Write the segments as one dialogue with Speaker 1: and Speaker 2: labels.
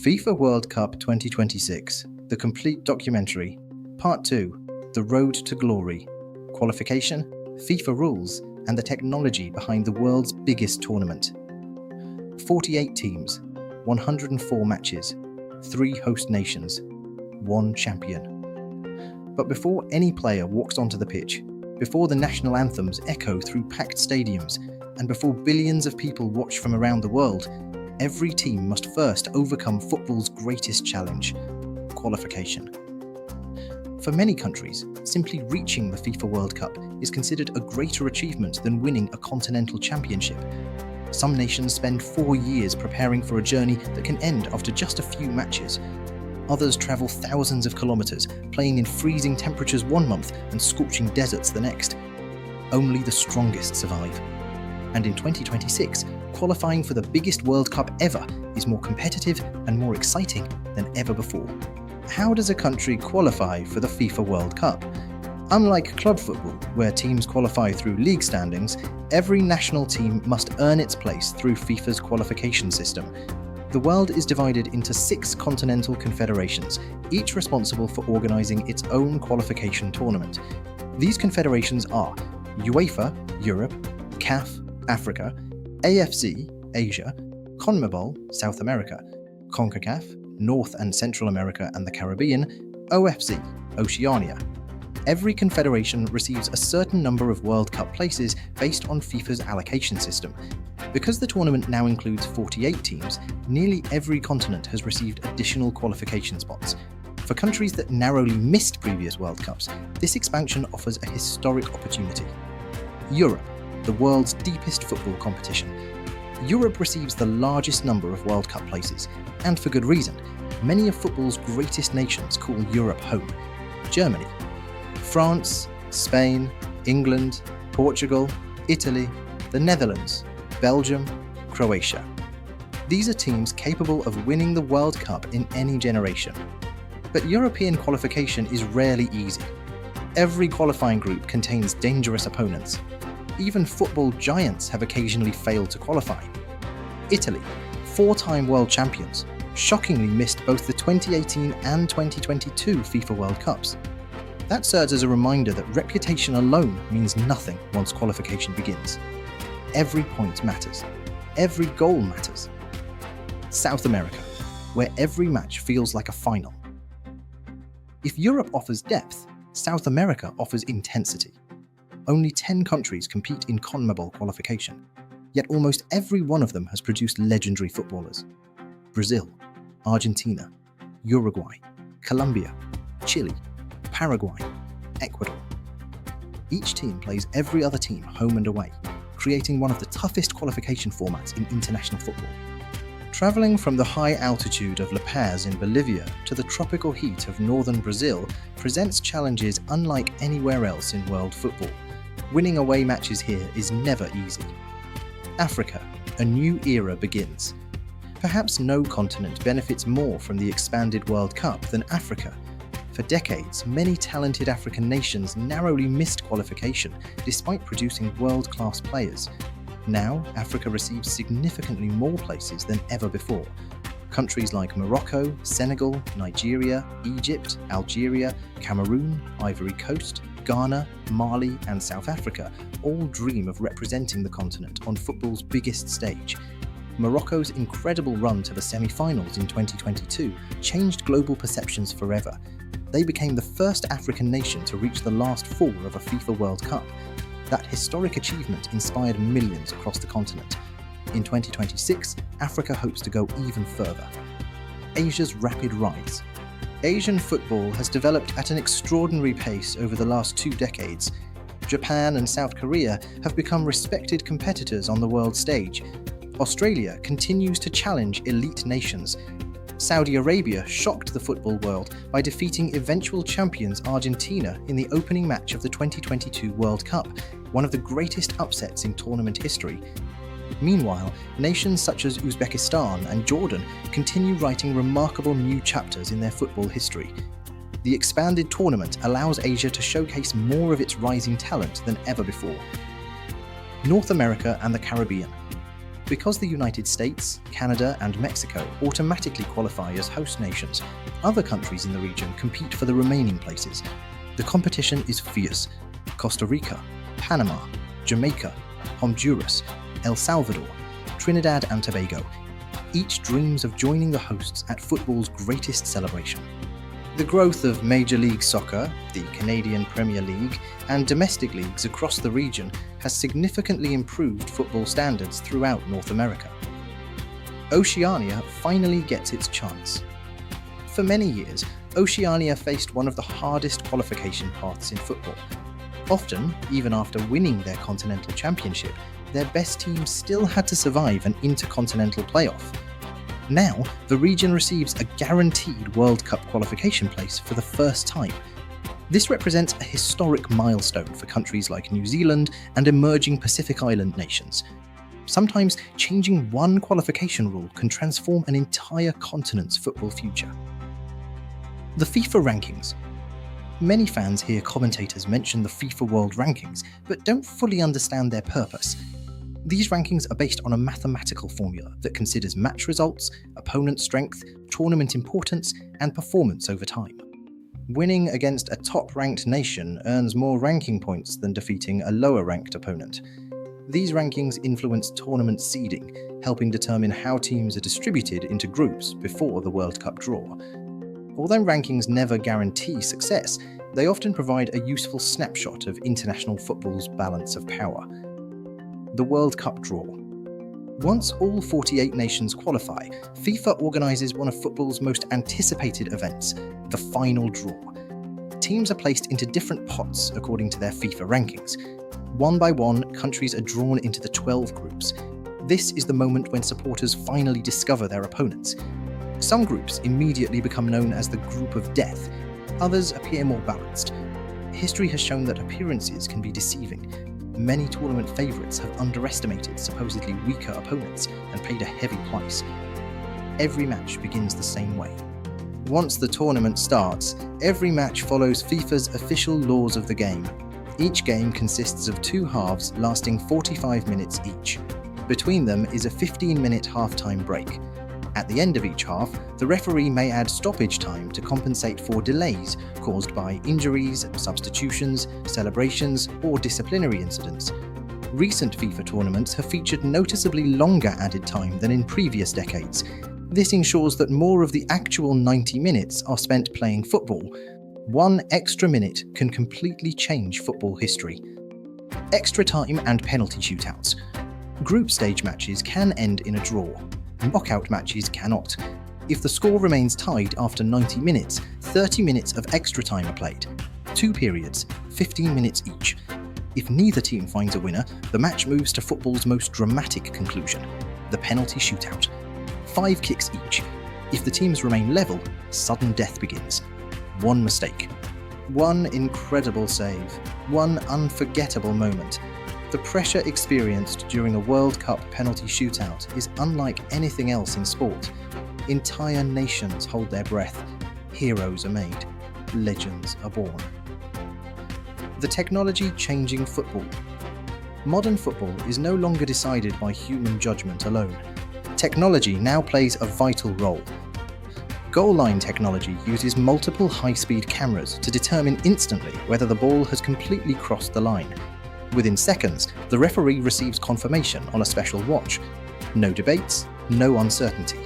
Speaker 1: FIFA World Cup 2026, the complete documentary, Part 2, The Road to Glory, Qualification, FIFA Rules, and the technology behind the world's biggest tournament. 48 teams, 104 matches, 3 host nations, 1 champion. But before any player walks onto the pitch, before the national anthems echo through packed stadiums, and before billions of people watch from around the world, every team must first overcome football's greatest challenge: qualification. For many countries, simply reaching the FIFA World Cup is considered a greater achievement than winning a continental championship. Some nations spend 4 years preparing for a journey that can end after just a few matches. Others travel thousands of kilometers, playing in freezing temperatures one month and scorching deserts the next. Only the strongest survive. And in 2026, qualifying for the biggest World Cup ever is more competitive and more exciting than ever before. How does a country qualify for the FIFA World Cup? Unlike club football, where teams qualify through league standings, every national team must earn its place through FIFA's qualification system. The world is divided into 6 continental confederations, each responsible for organising its own qualification tournament. These confederations are UEFA, Europe, CAF, Africa, AFC, Asia, CONMEBOL, South America, CONCACAF, North and Central America and the Caribbean, OFC, Oceania. Every confederation receives a certain number of World Cup places based on FIFA's allocation system. Because the tournament now includes 48 teams, nearly every continent has received additional qualification spots. For countries that narrowly missed previous World Cups, this expansion offers a historic opportunity. Europe, the world's deepest football competition. Europe receives the largest number of World Cup places, and for good reason. Many of football's greatest nations call Europe home. Germany, France, Spain, England, Portugal, Italy, the Netherlands, Belgium, Croatia. These are teams capable of winning the World Cup in any generation. But European qualification is rarely easy. Every qualifying group contains dangerous opponents. Even football giants have occasionally failed to qualify. Italy, 4-time world champions, shockingly missed both the 2018 and 2022 FIFA World Cups. That serves as a reminder that reputation alone means nothing once qualification begins. Every point matters. Every goal matters. South America, where every match feels like a final. If Europe offers depth, South America offers intensity. Only 10 countries compete in CONMEBOL qualification, yet almost every one of them has produced legendary footballers. Brazil, Argentina, Uruguay, Colombia, Chile, Paraguay, Ecuador. Each team plays every other team home and away, creating one of the toughest qualification formats in international football. Travelling from the high altitude of La Paz in Bolivia to the tropical heat of northern Brazil presents challenges unlike anywhere else in world football. Winning away matches here is never easy. Africa, a new era begins. Perhaps no continent benefits more from the expanded World Cup than Africa. For decades, many talented African nations narrowly missed qualification despite producing world-class players. Now, Africa receives significantly more places than ever before. Countries like Morocco, Senegal, Nigeria, Egypt, Algeria, Cameroon, Ivory Coast, Ghana, Mali, and South Africa all dream of representing the continent on football's biggest stage. Morocco's incredible run to the semi-finals in 2022 changed global perceptions forever. They became the first African nation to reach the last 4 of a FIFA World Cup. That historic achievement inspired millions across the continent. In 2026, Africa hopes to go even further. Asia's rapid rise. Asian football has developed at an extraordinary pace over the last 2 decades. Japan and South Korea have become respected competitors on the world stage. Australia continues to challenge elite nations. Saudi Arabia shocked the football world by defeating eventual champions Argentina in the opening match of the 2022 World Cup, one of the greatest upsets in tournament history. Meanwhile, nations such as Uzbekistan and Jordan continue writing remarkable new chapters in their football history. The expanded tournament allows Asia to showcase more of its rising talent than ever before. North America and the Caribbean. Because the United States, Canada, and Mexico automatically qualify as host nations, other countries in the region compete for the remaining places. The competition is fierce. Costa Rica, Panama, Jamaica, Honduras, El Salvador, Trinidad and Tobago. Each dreams of joining the hosts at football's greatest celebration. The growth of Major League Soccer, the Canadian Premier League, and domestic leagues across the region has significantly improved football standards throughout North America. Oceania finally gets its chance. For many years, Oceania faced one of the hardest qualification paths in football. Often, even after winning their continental championship, their best teams still had to survive an intercontinental playoff. Now, the region receives a guaranteed World Cup qualification place for the first time. This represents a historic milestone for countries like New Zealand and emerging Pacific Island nations. Sometimes changing one qualification rule can transform an entire continent's football future. The FIFA rankings. Many fans hear commentators mention the FIFA World Rankings, but don't fully understand their purpose. These rankings are based on a mathematical formula that considers match results, opponent strength, tournament importance, and performance over time. Winning against a top-ranked nation earns more ranking points than defeating a lower-ranked opponent. These rankings influence tournament seeding, helping determine how teams are distributed into groups before the World Cup draw. Although rankings never guarantee success, they often provide a useful snapshot of international football's balance of power. The World Cup draw. Once all 48 nations qualify, FIFA organises one of football's most anticipated events, the final draw. Teams are placed into different pots according to their FIFA rankings. One by one, countries are drawn into the 12 groups. This is the moment when supporters finally discover their opponents. Some groups immediately become known as the Group of Death. Others appear more balanced. History has shown that appearances can be deceiving. Many tournament favourites have underestimated supposedly weaker opponents and paid a heavy price. Every match begins the same way. Once the tournament starts, every match follows FIFA's official laws of the game. Each game consists of two halves lasting 45 minutes each. Between them is a 15-minute half-time break. At the end of each half, the referee may add stoppage time to compensate for delays caused by injuries, substitutions, celebrations, or disciplinary incidents. Recent FIFA tournaments have featured noticeably longer added time than in previous decades. This ensures that more of the actual 90 minutes are spent playing football. One extra minute can completely change football history. Extra time and penalty shootouts. Group stage matches can end in a draw. Knockout matches cannot. If the score remains tied after 90 minutes, 30 minutes of extra time are played. 2 periods, 15 minutes each. If neither team finds a winner, the match moves to football's most dramatic conclusion, the penalty shootout. 5 kicks each. If the teams remain level, sudden death begins. One mistake. One incredible save. One unforgettable moment. The pressure experienced during a World Cup penalty shootout is unlike anything else in sport. Entire nations hold their breath. Heroes are made. Legends are born. The technology changing football. Modern football is no longer decided by human judgment alone. Technology now plays a vital role. Goal line technology uses multiple high-speed cameras to determine instantly whether the ball has completely crossed the line. Within seconds, the referee receives confirmation on a special watch. No debates, no uncertainty,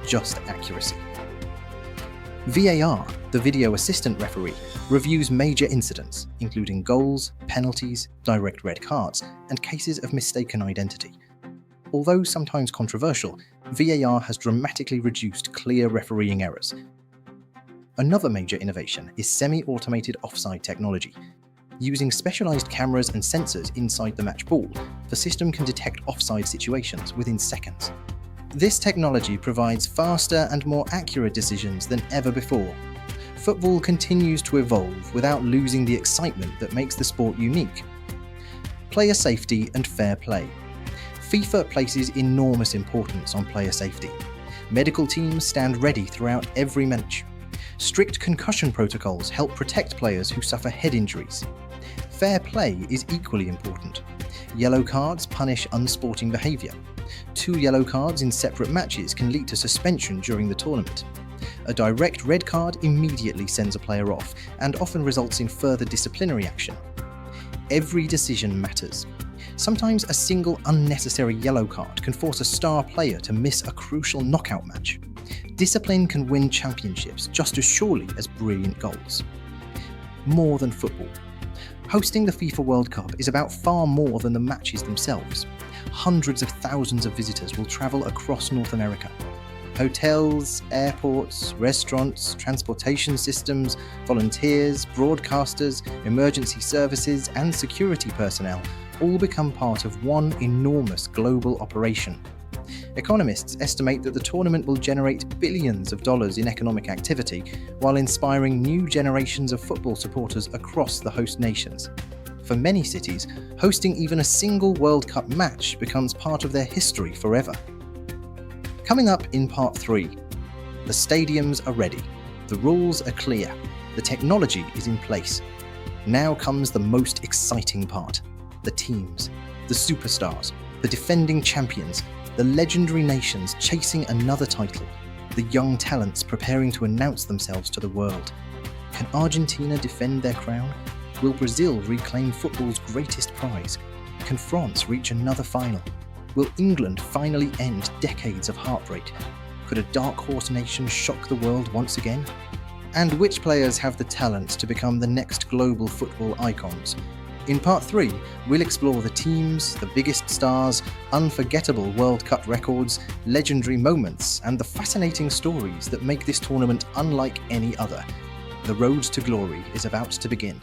Speaker 1: just accuracy. VAR, the video assistant referee, reviews major incidents, including goals, penalties, direct red cards, and cases of mistaken identity. Although sometimes controversial, VAR has dramatically reduced clear refereeing errors. Another major innovation is semi-automated offside technology. Using specialized cameras and sensors inside the match ball, the system can detect offside situations within seconds. This technology provides faster and more accurate decisions than ever before. Football continues to evolve without losing the excitement that makes the sport unique. Player safety and fair play. FIFA places enormous importance on player safety. Medical teams stand ready throughout every match. Strict concussion protocols help protect players who suffer head injuries. Fair play is equally important. Yellow cards punish unsporting behaviour. 2 yellow cards in separate matches can lead to suspension during the tournament. A direct red card immediately sends a player off and often results in further disciplinary action. Every decision matters. Sometimes a single unnecessary yellow card can force a star player to miss a crucial knockout match. Discipline can win championships just as surely as brilliant goals. More than football. Hosting the FIFA World Cup is about far more than the matches themselves. Hundreds of thousands of visitors will travel across North America. Hotels, airports, restaurants, transportation systems, volunteers, broadcasters, emergency services, and security personnel all become part of one enormous global operation. Economists estimate that the tournament will generate billions of dollars in economic activity while inspiring new generations of football supporters across the host nations. For many cities, hosting even a single World Cup match becomes part of their history forever. Coming up in Part 3, the stadiums are ready, the rules are clear, the technology is in place. Now comes the most exciting part: the teams, the superstars, the defending champions, the legendary nations chasing another title, the young talents preparing to announce themselves to the world. Can Argentina defend their crown? Will Brazil reclaim football's greatest prize? Can France reach another final? Will England finally end decades of heartbreak? Could a dark horse nation shock the world once again? And which players have the talent to become the next global football icons? In Part 3, we'll explore the teams, the biggest stars, unforgettable World Cup records, legendary moments, and the fascinating stories that make this tournament unlike any other. The road to glory is about to begin.